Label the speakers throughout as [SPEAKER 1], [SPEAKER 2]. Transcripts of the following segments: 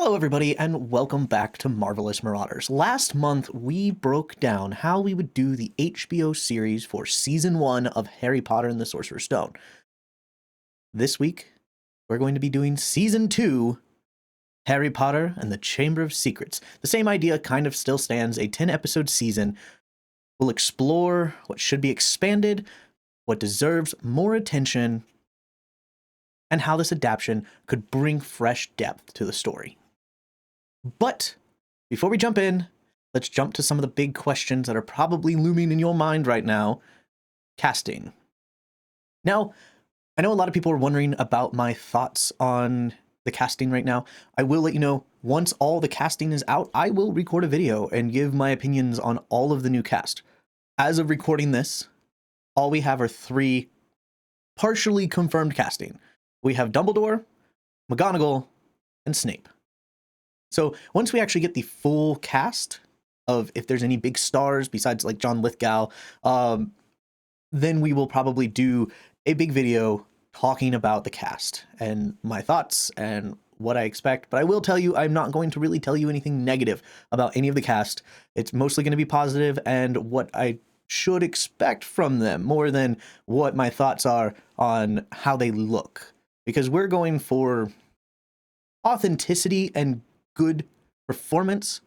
[SPEAKER 1] Hello, everybody, and welcome back to Marvelous Marauders. Last month, we broke down how we would do the HBO series for Season 1 of Harry Potter and the Sorcerer's Stone. This week, we're going to be doing Season 2, Harry Potter and the Chamber of Secrets. The same idea kind of still stands. A 10-episode season will explore what should be expanded, what deserves more attention, and how this adaptation could bring fresh depth to the story. But before we jump in, let's jump to some of the big questions that are probably looming in your mind right now. Casting. Now, I know a lot of people are wondering about my thoughts on the casting right now. I will let you know, once all the casting is out, I will record a video and give my opinions on all of the new cast. As of recording this, all we have are 3 partially confirmed casting. We have Dumbledore, McGonagall, and Snape. So once we actually get the full cast of if there's any big stars besides like John Lithgow, then we will probably do a big video talking about the cast and my thoughts and what I expect. But I will tell you, I'm not going to really tell you anything negative about any of the cast. It's mostly going to be positive and what I should expect from them more than what my thoughts are on how they look. Because we're going for authenticity and good performance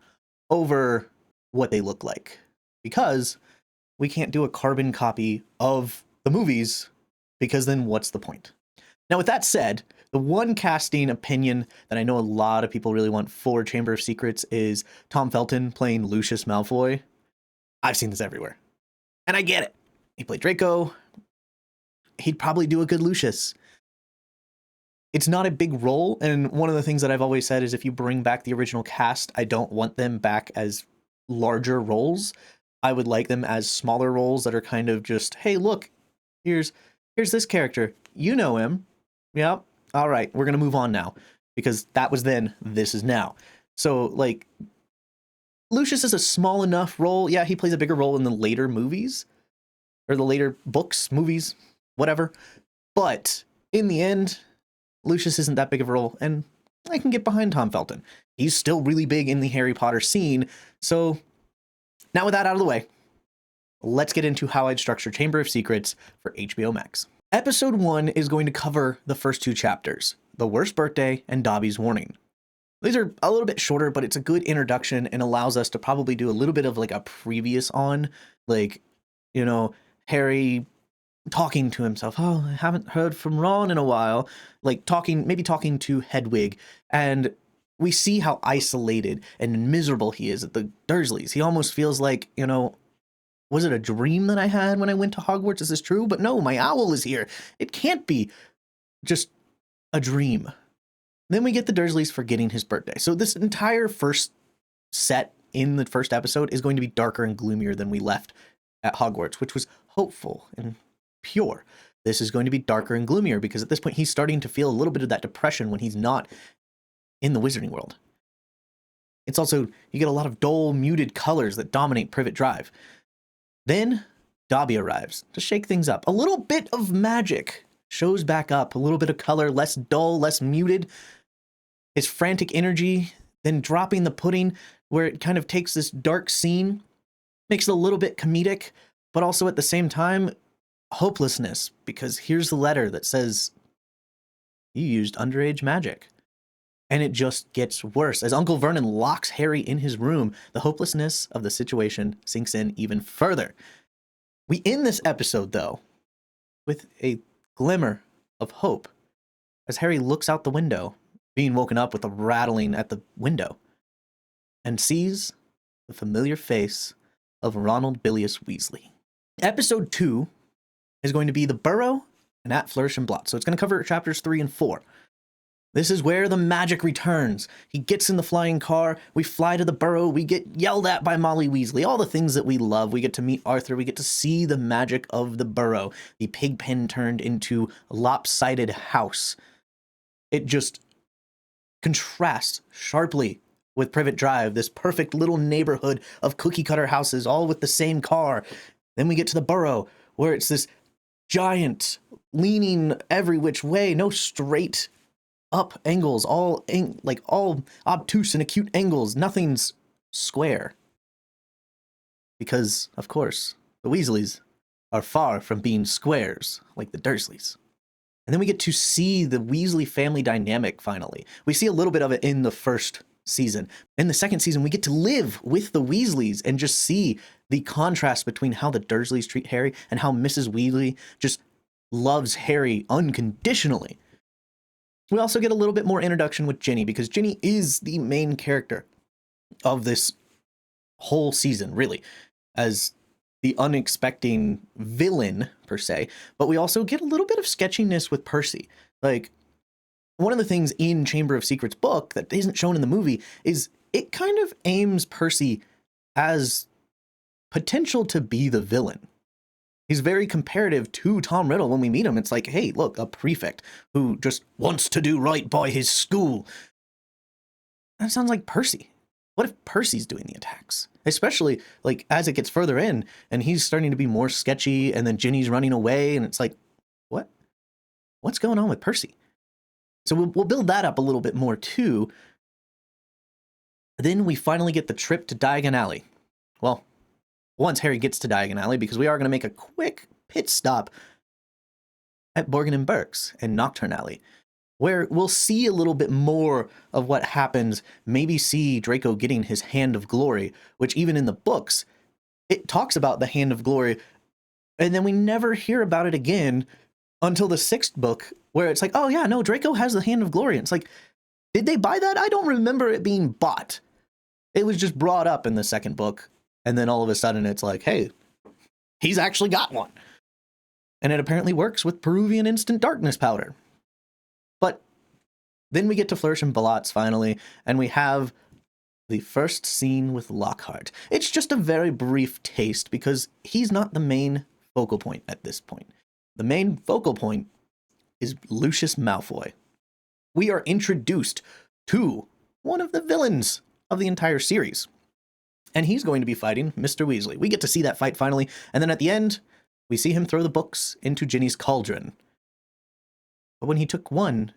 [SPEAKER 1] over what they look like. Because we can't do a carbon copy of the movies, because then what's the point? Now, with that said, the one casting opinion that I know a lot of people really want for Chamber of Secrets is Tom Felton playing Lucius Malfoy. I've seen this everywhere. And I get it. He played Draco. He'd probably do a good Lucius. It's not a big role, and one of the things that I've always said is if you bring back the original cast, I don't want them back as larger roles. I would like them as smaller roles that are kind of just, hey, look, here's this character. You know him. Yep. All right, we're going to move on now. Because that was then, this is now. So, like, Lucius is a small enough role. Yeah, he plays a bigger role in the later movies. Or the later books, movies, whatever. But, in the end, Lucius isn't that big of a role, and I can get behind Tom Felton. He's still really big in the Harry Potter scene, so now with that out of the way, let's get into how I'd structure Chamber of Secrets for HBO Max. Episode 1 is going to cover the first 2 chapters, The Worst Birthday and Dobby's Warning. These are a little bit shorter, but it's a good introduction and allows us to probably do a little bit of like a previous on, like, you know, Harry talking to himself. Oh, I haven't heard from Ron in a while. Like maybe talking to Hedwig. And we see how isolated and miserable he is at the Dursleys. He almost feels like, you know, was it a dream that I had when I went to Hogwarts? Is this true? But no, my owl is here. It can't be just a dream. Then we get the Dursleys forgetting his birthday. So this entire first set in the first episode is going to be darker and gloomier than we left at Hogwarts, which was hopeful and pure. This is going to be darker and gloomier because at this point he's starting to feel a little bit of that depression when he's not in the wizarding world. It's also, you get a lot of dull, muted colors that dominate Privet Drive. Then Dobby arrives to shake things up. A little bit of magic shows back up, a little bit of color, less dull, less muted. His frantic energy, then dropping the pudding where it kind of takes this dark scene, makes it a little bit comedic, but also at the same time, hopelessness, because here's the letter that says you used underage magic. And it just gets worse. As Uncle Vernon locks Harry in his room, the hopelessness of the situation sinks in even further. We end this episode, though, with a glimmer of hope as Harry looks out the window, being woken up with a rattling at the window, and sees the familiar face of Ronald Bilious Weasley. Episode 2 is going to be the Burrow and At Flourish and Blot. So it's going to cover chapters 3 and 4. This is where the magic returns. He gets in the flying car. We fly to the Burrow. We get yelled at by Molly Weasley. All the things that we love. We get to meet Arthur. We get to see the magic of the Burrow. The pig pen turned into a lopsided house. It just contrasts sharply with Privet Drive, this perfect little neighborhood of cookie cutter houses, all with the same car. Then we get to the Burrow, where it's this giant, leaning every which way, no straight up angles, all obtuse and acute angles. Nothing's square. Because, of course, the Weasleys are far from being squares like the Dursleys. And then we get to see the Weasley family dynamic finally. We see a little bit of it in the first season. In the second season, we get to live with the Weasleys and just see the contrast between how the Dursleys treat Harry and how Mrs. Weasley just loves Harry unconditionally. We also get a little bit more introduction with Ginny, because Ginny is the main character of this whole season, really, as the unexpected villain, per se. But we also get a little bit of sketchiness with Percy. Like, one of the things in Chamber of Secrets book that isn't shown in the movie is it kind of aims Percy as potential to be the villain. He's very comparative to Tom Riddle when we meet him. It's like, hey, look, a prefect who just wants to do right by his school. That sounds like Percy. What if Percy's doing the attacks? Especially, like, as it gets further in, and he's starting to be more sketchy, and then Ginny's running away, and it's like, what? What's going on with Percy? So we'll build that up a little bit more, too. Then we finally get the trip to Diagon Alley. Well, once Harry gets to Diagon Alley, because we are going to make a quick pit stop at Borgin and Burke's and Nocturne Alley, where we'll see a little bit more of what happens, maybe see Draco getting his Hand of Glory, which even in the books, it talks about the Hand of Glory, and then we never hear about it again until the 6th book, where it's like, oh yeah, no, Draco has the Hand of Glory. And it's like, did they buy that? I don't remember it being bought. It was just brought up in the 2nd book, and then all of a sudden it's like, hey, he's actually got one. And it apparently works with Peruvian Instant Darkness powder. But then we get to Flourish and Ballots finally, and we have the first scene with Lockhart. It's just a very brief taste because he's not the main focal point at this point. The main focal point is Lucius Malfoy. We are introduced to one of the villains of the entire series, and he's going to be fighting Mr. Weasley. We get to see that fight finally, and then at the end, we see him throw the books into Ginny's cauldron. But when he took one,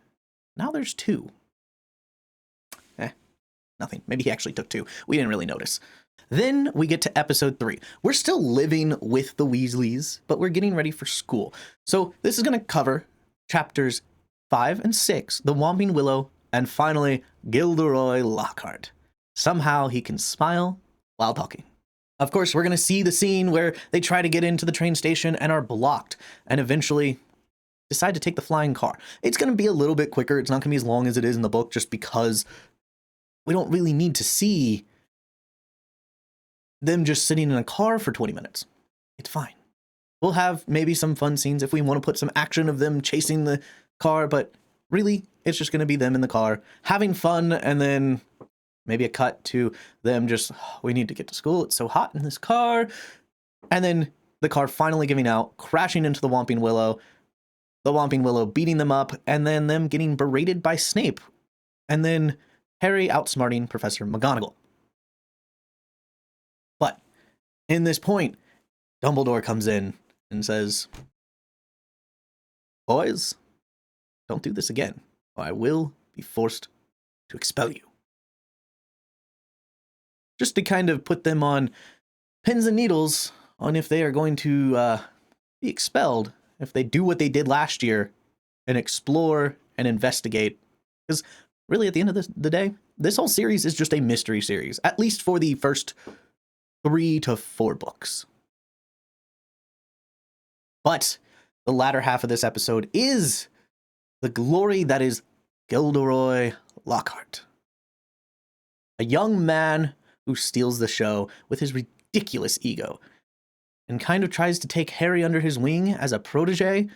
[SPEAKER 1] now there's 2. Nothing. Maybe he actually took 2. We didn't really notice. Then we get to episode 3. We're still living with the Weasleys, but we're getting ready for school. So this is going to cover chapters 5 and 6, the Whomping Willow, and finally, Gilderoy Lockhart. Somehow he can smile while talking. Of course, we're going to see the scene where they try to get into the train station and are blocked, and eventually decide to take the flying car. It's going to be a little bit quicker. It's not going to be as long as it is in the book, just because we don't really need to see them just sitting in a car for 20 minutes. It's fine. We'll have maybe some fun scenes if we want to put some action of them chasing the car, but really, it's just going to be them in the car having fun, and then maybe a cut to them just, oh, we need to get to school. It's so hot in this car. And then the car finally giving out, crashing into the Whomping Willow, the Whomping Willow beating them up, and then them getting berated by Snape. And then Harry outsmarting Professor McGonagall. But in this point, Dumbledore comes in and says, boys, don't do this again, or I will be forced to expel you. Just to kind of put them on pins and needles on if they are going to be expelled, if they do what they did last year and explore and investigate. Because really, at the end of the day, this whole series is just a mystery series, at least for the first 3 to 4 books. But the latter half of this episode is the glory that is Gilderoy Lockhart. A young man who steals the show with his ridiculous ego and kind of tries to take Harry under his wing as a protege,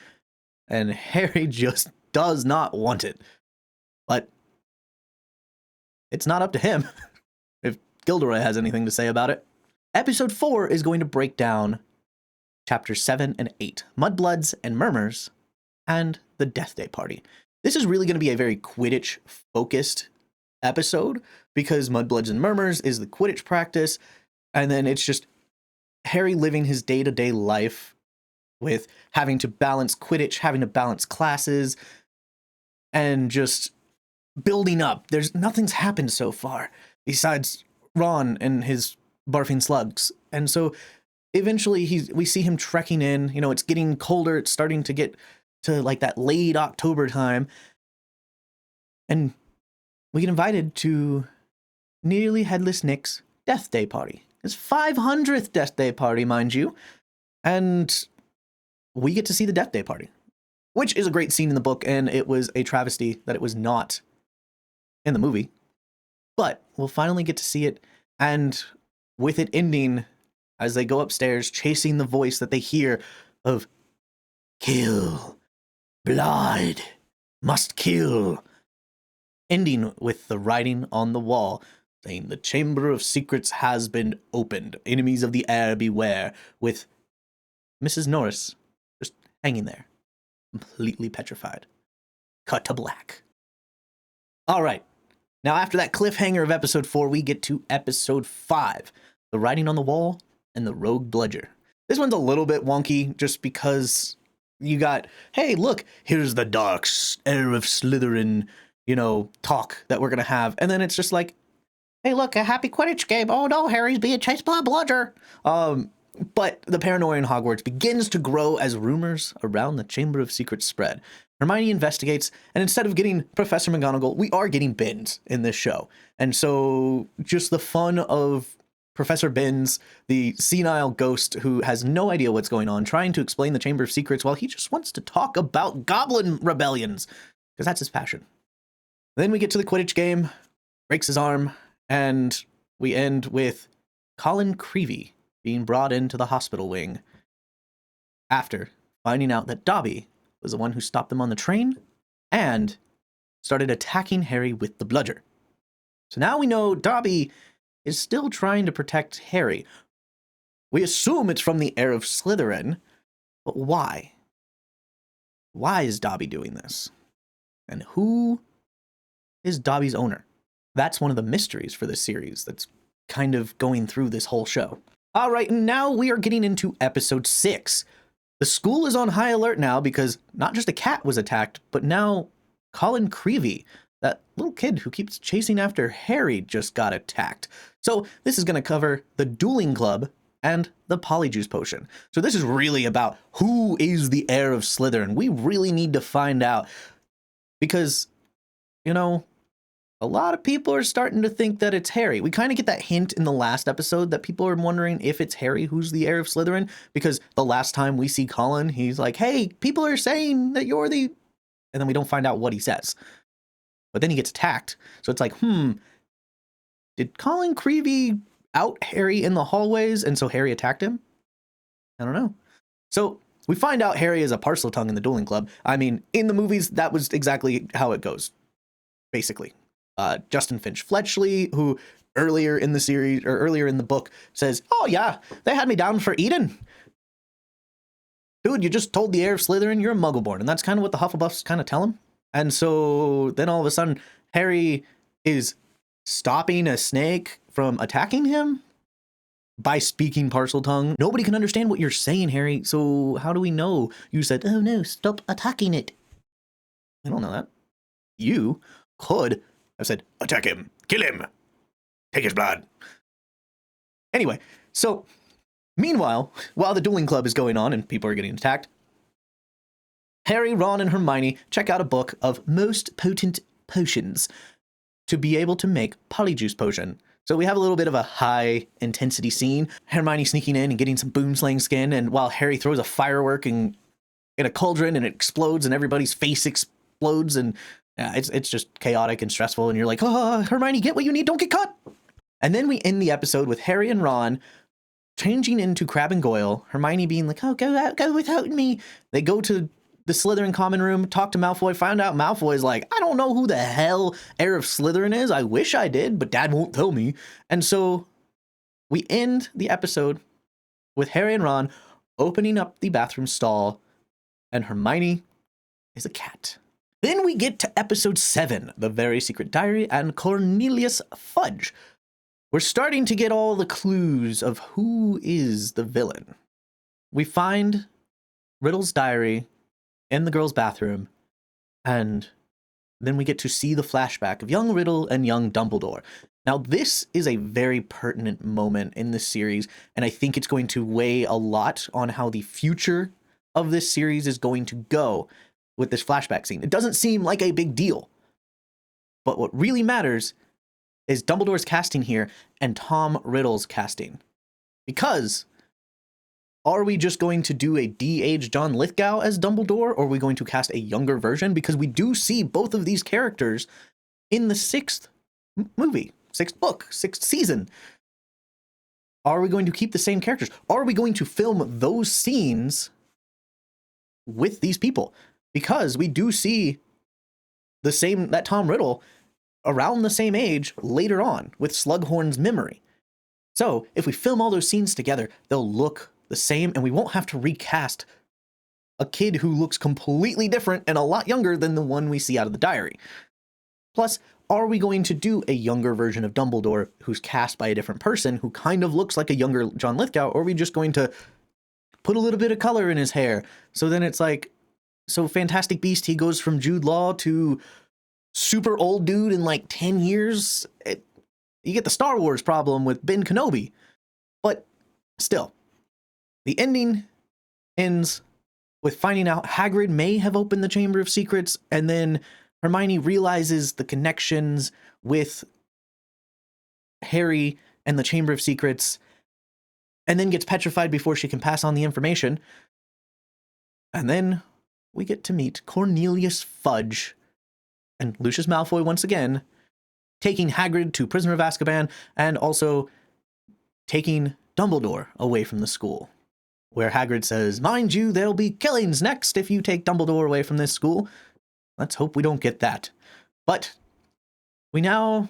[SPEAKER 1] and Harry just does not want it. But it's not up to him if Gilderoy has anything to say about it. Episode 4 is going to break down chapters 7 and 8, Mudbloods and Murmurs, and the Death Day Party. This is really going to be a very Quidditch-focused episode, because Mudbloods and Murmurs is the Quidditch practice, and then it's just Harry living his day-to-day life with having to balance Quidditch, having to balance classes, and just building up. Nothing's happened so far besides Ron and his barfing slugs. And so eventually we see him trekking in. You know, it's getting colder. It's starting to get to like that late October time. And we get invited to Nearly Headless Nick's Death Day party. His 500th Death Day party, mind you. And we get to see the Death Day party, which is a great scene in the book, and it was a travesty that it was not in the movie. But we'll finally get to see it, and with it ending as they go upstairs, chasing the voice that they hear of kill, blood, must kill, ending with the writing on the wall saying the Chamber of Secrets has been opened. Enemies of the air beware, with Mrs. Norris just hanging there, completely petrified. Cut to black. All right. Now, after that cliffhanger of episode 4, we get to episode 5, the writing on the wall and the rogue bludger. This one's a little bit wonky just because you got, hey, look, here's the dark air of Slytherin, talk that we're going to have. And then it's just like, hey, look, a happy Quidditch game. Oh no, Harry's being chased by a bludger. But the paranoia in Hogwarts begins to grow as rumors around the Chamber of Secrets spread. Hermione investigates, and instead of getting Professor McGonagall, we are getting Binns in this show. And so just the fun of Professor Binns, the senile ghost who has no idea what's going on, trying to explain the Chamber of Secrets while he just wants to talk about goblin rebellions, because that's his passion. Then we get to the Quidditch game, breaks his arm, and we end with Colin Creevey being brought into the hospital wing after finding out that Dobby was the one who stopped them on the train and started attacking Harry with the bludger. So now we know Dobby is still trying to protect Harry. We assume it's from the heir of Slytherin, but why? Why is Dobby doing this? And who is Dobby's owner? That's one of the mysteries for this series that's kind of going through this whole show. All right, and now we are getting into episode 6. The school is on high alert now because not just a cat was attacked, but now Colin Creevey, that little kid who keeps chasing after Harry, just got attacked. So this is going to cover the dueling club and the polyjuice potion. So this is really about who is the heir of Slytherin. We really need to find out because, a lot of people are starting to think that it's Harry. We kind of get that hint in the last episode that people are wondering if it's Harry who's the heir of Slytherin, because the last time we see Colin, he's like, hey, people are saying that you're the... And then we don't find out what he says. But then he gets attacked. So it's like, did Colin Creevey out Harry in the hallways and so Harry attacked him? I don't know. So we find out Harry is a Parseltongue in the dueling club. I mean, in the movies, that was exactly how it goes, basically. Justin Finch Fletchley, who earlier in the series or earlier in the book says, oh yeah, they had me down for Eden. Dude, you just told the heir of Slytherin you're a Muggleborn. And that's kind of what the Hufflepuffs kind of tell him. And so then all of a sudden, Harry is stopping a snake from attacking him by speaking Parseltongue. Nobody can understand what you're saying, Harry. So how do we know? You said, oh no, stop attacking it. I don't know that. You could have said, attack him, kill him, take his blood. Anyway, so meanwhile, while the dueling club is going on and people are getting attacked, Harry, Ron, and Hermione check out a book of most potent potions to be able to make polyjuice potion. So we have a little bit of a high intensity scene. Hermione sneaking in and getting some boomslang skin, and while Harry throws a firework in a cauldron and it explodes and everybody's face explodes, and it's just chaotic and stressful, and you're like, oh, Hermione, get what you need, don't get caught. And then we end the episode with Harry and Ron changing into Crabbe and Goyle, Hermione being like, oh, go without me. They go to the Slytherin common room, talk to Malfoy, find out Malfoy's like, I don't know who the hell heir of Slytherin is. I wish I did, but Dad won't tell me. And so we end the episode with Harry and Ron opening up the bathroom stall, and Hermione is a cat. Then we get to episode 7, The Very Secret Diary and Cornelius Fudge. We're starting to get all the clues of who is the villain. We find Riddle's diary in the girls' bathroom, and then we get to see the flashback of young Riddle and young Dumbledore. Now, this is a very pertinent moment in this series, and I think it's going to weigh a lot on how the future of this series is going to go with this flashback scene. It doesn't seem like a big deal, but what really matters is Dumbledore's casting here and Tom Riddle's casting. Because are we just going to do a de-aged John Lithgow as Dumbledore, or are we going to cast a younger version? Because we do see both of these characters in the 6th movie, 6th book, 6th season. Are we going to keep the same characters? Are we going to film those scenes with these people? Because we do see that Tom Riddle around the same age later on with Slughorn's memory. So if we film all those scenes together, they'll look the same, and we won't have to recast a kid who looks completely different and a lot younger than the one we see out of the diary. Plus, are we going to do a younger version of Dumbledore who's cast by a different person who kind of looks like a younger John Lithgow, or are we just going to put a little bit of color in his hair? So then it's like, so Fantastic Beast, he goes from Jude Law to super old dude in like 10 years. You get the Star Wars problem with Ben Kenobi. But still, the ending ends with finding out Hagrid may have opened the Chamber of Secrets, and then Hermione realizes the connections with Harry and the Chamber of Secrets, and then gets petrified before she can pass on the information. And then we get to meet Cornelius Fudge and Lucius Malfoy once again, taking Hagrid to Prisoner of Azkaban, and also taking Dumbledore away from the school, where Hagrid says, "Mind you, there'll be killings next if you take Dumbledore away from this school." Let's hope we don't get that. But we now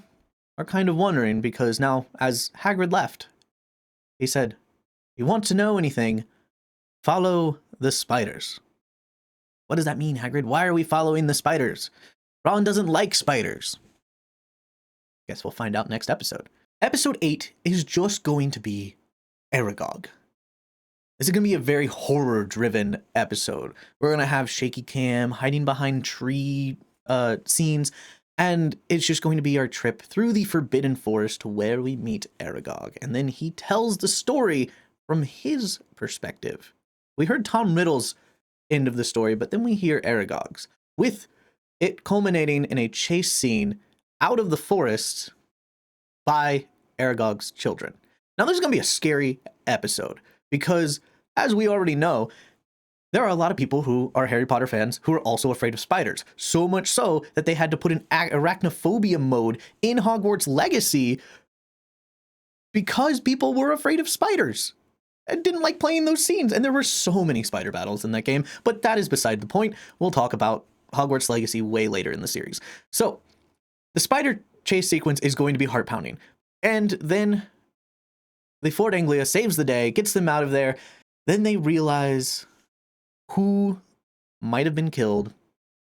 [SPEAKER 1] are kind of wondering, because now, as Hagrid left, he said, "If you want to know anything, follow the spiders." What does that mean, Hagrid? Why are we following the spiders? Ron doesn't like spiders. Guess we'll find out next episode. Episode 8 is just going to be Aragog. This is going to be a very horror-driven episode. We're going to have shaky cam, hiding behind tree scenes, and it's just going to be our trip through the Forbidden Forest to where we meet Aragog. And then he tells the story from his perspective. We heard Tom Riddle's end of the story, but then we hear Aragog's, with it culminating in a chase scene out of the forest by Aragog's children. Now, this is going to be a scary episode, because, as we already know, there are a lot of people who are Harry Potter fans who are also afraid of spiders. So much so that they had to put an arachnophobia mode in Hogwarts Legacy because people were afraid of spiders and didn't like playing those scenes. And there were so many spider battles in that game, but that is beside the point. We'll talk about Hogwarts Legacy way later in the series. So the spider chase sequence is going to be heart-pounding. And then the Fort Anglia saves the day, gets them out of there. Then they realize who might have been killed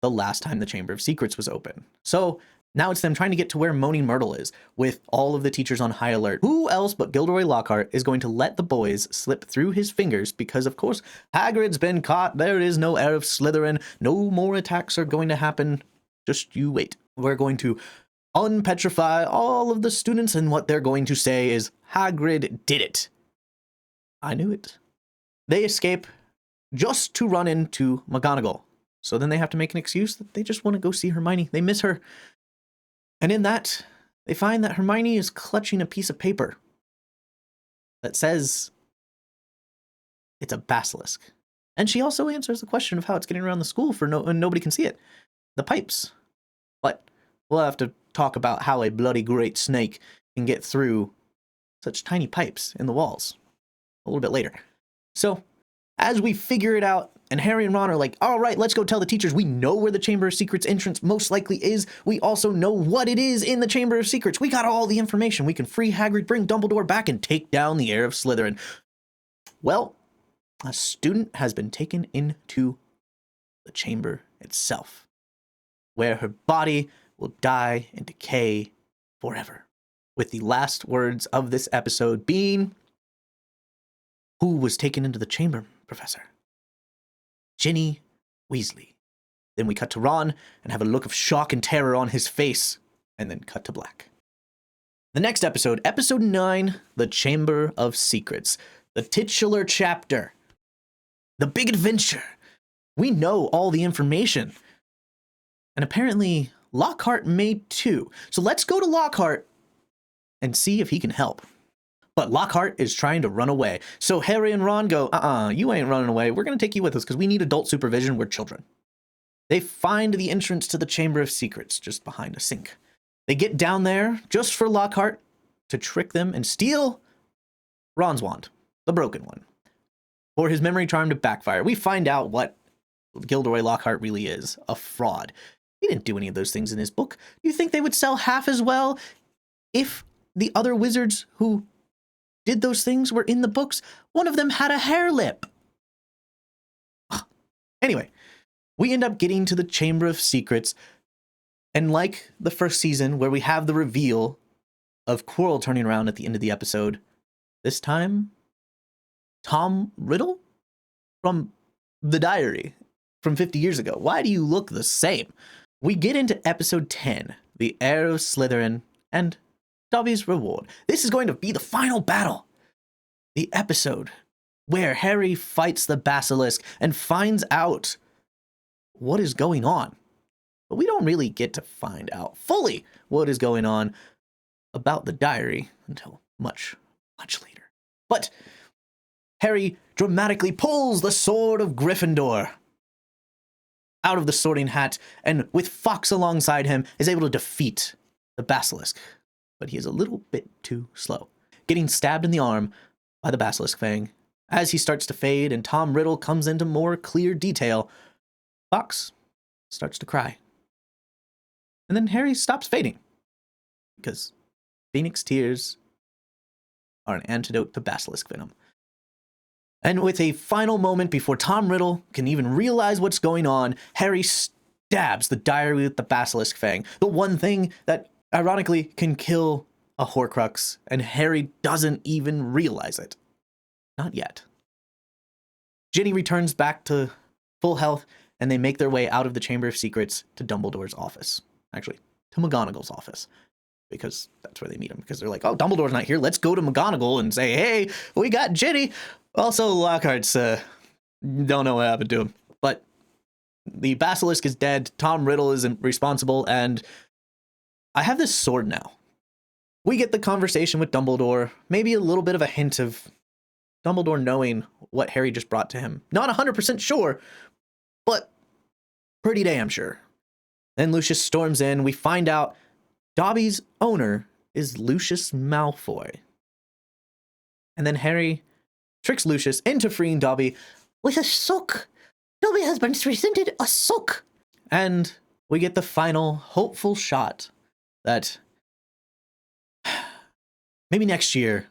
[SPEAKER 1] the last time the Chamber of Secrets was open. So now it's them trying to get to where Moaning Myrtle is, with all of the teachers on high alert. Who else but Gilderoy Lockhart is going to let the boys slip through his fingers? Because, of course, Hagrid's been caught. There is no heir of Slytherin. No more attacks are going to happen. Just you wait. We're going to unpetrify all of the students, and what they're going to say is, Hagrid did it. I knew it. They escape just to run into McGonagall. So then they have to make an excuse that they just want to go see Hermione. They miss her. And in that, they find that Hermione is clutching a piece of paper that says it's a basilisk. And she also answers the question of how it's getting around the school and nobody can see it. The pipes. But we'll have to talk about how a bloody great snake can get through such tiny pipes in the walls a little bit later. So, as we figure it out, and Harry and Ron are like, all right, let's go tell the teachers. We know where the Chamber of Secrets entrance most likely is. We also know what it is in the Chamber of Secrets. We got all the information. We can free Hagrid, bring Dumbledore back, and take down the heir of Slytherin. Well, a student has been taken into the chamber itself, where her body will die and decay forever. With the last words of this episode being, who was taken into the chamber, Professor? Ginny Weasley. Then we cut to Ron and have a look of shock and terror on his face, and then cut to black. The next episode, episode 9, The Chamber of Secrets, the titular chapter, the big adventure. We know all the information. And apparently Lockhart may too. So let's go to Lockhart and see if he can help. But Lockhart is trying to run away. So Harry and Ron go, you ain't running away. We're going to take you with us because we need adult supervision. We're children. They find the entrance to the Chamber of Secrets just behind a sink. They get down there just for Lockhart to trick them and steal Ron's wand, the broken one, for his memory charm to backfire. We find out what Gilderoy Lockhart really is, a fraud. He didn't do any of those things in his book. Do you think they would sell half as well if the other wizards who did those things were in the books? One of them had a hair lip. Anyway, we end up getting to the Chamber of Secrets. And like the first season, where we have the reveal of Quirrell turning around at the end of the episode, this time, Tom Riddle from the diary from 50 years ago. Why do you look the same? We get into episode 10, The Heir of Slytherin and Dobby's Reward. This is going to be the final battle. The episode where Harry fights the basilisk and finds out what is going on. But we don't really get to find out fully what is going on about the diary until much, much later. But Harry dramatically pulls the sword of Gryffindor out of the sorting hat, and with Fox alongside him, is able to defeat the basilisk. But he is a little bit too slow, getting stabbed in the arm by the basilisk fang. As he starts to fade and Tom Riddle comes into more clear detail, Fox starts to cry. And then Harry stops fading, because Phoenix tears are an antidote to basilisk venom. And with a final moment before Tom Riddle can even realize what's going on, Harry stabs the diary with the basilisk fang, the one thing that ironically can kill a Horcrux, and Harry doesn't even realize it. Not yet. Ginny returns back to full health, and they make their way out of the Chamber of Secrets to Dumbledore's office. Actually, to McGonagall's office, because that's where they meet him. Because they're like, oh, Dumbledore's not here. Let's go to McGonagall and say, hey, we got Ginny. Also, Lockhart's, don't know what happened to him. But the basilisk is dead. Tom Riddle is responsible. And I have this sword now. We get the conversation with Dumbledore. Maybe a little bit of a hint of Dumbledore knowing what Harry just brought to him. Not 100% sure, but pretty damn sure. Then Lucius storms in. We find out Dobby's owner is Lucius Malfoy. And then Harry tricks Lucius into freeing Dobby with a sock. Dobby has been presented a sock. And we get the final hopeful shot that maybe next year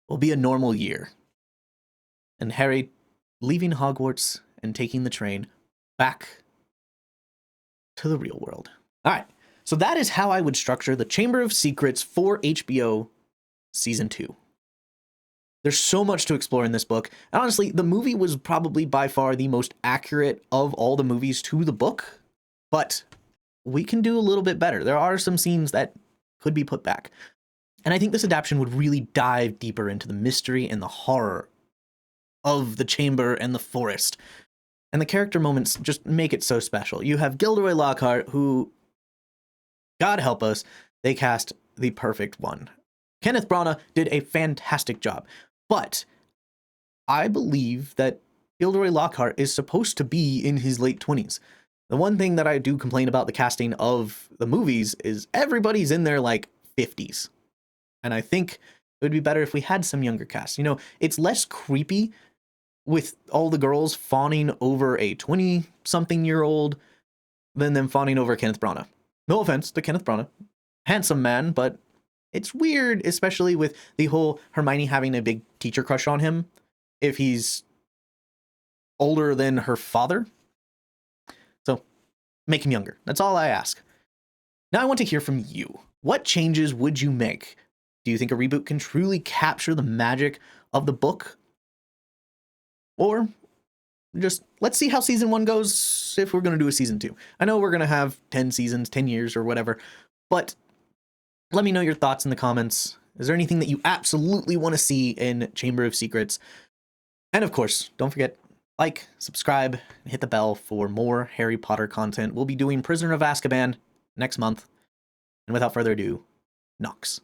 [SPEAKER 1] will be a normal year. And Harry leaving Hogwarts and taking the train back to the real world. All right, so that is how I would structure the Chamber of Secrets for HBO Season 2. There's so much to explore in this book. And honestly, the movie was probably by far the most accurate of all the movies to the book. But we can do a little bit better. There are some scenes that could be put back. And I think this adaptation would really dive deeper into the mystery and the horror of the chamber and the forest. And the character moments just make it so special. You have Gilderoy Lockhart, who, God help us, they cast the perfect one. Kenneth Branagh did a fantastic job. But I believe that Gilderoy Lockhart is supposed to be in his late 20s. The one thing that I do complain about the casting of the movies is everybody's in their like 50s. And I think it would be better if we had some younger cast. You know, it's less creepy with all the girls fawning over a 20-something-year-old than them fawning over Kenneth Branagh. No offense to Kenneth Branagh. Handsome man, but it's weird, especially with the whole Hermione having a big teacher crush on him if he's older than her father. So, make him younger. That's all I ask. Now I want to hear from you. What changes would you make? Do you think a reboot can truly capture the magic of the book? Or just let's see how season 1 goes if we're going to do a season 2. I know we're going to have 10 seasons, 10 years or whatever, but let me know your thoughts in the comments. Is there anything that you absolutely want to see in Chamber of Secrets? And of course, don't forget, like, subscribe, and hit the bell for more Harry Potter content. We'll be doing Prisoner of Azkaban next month. And without further ado, Nox.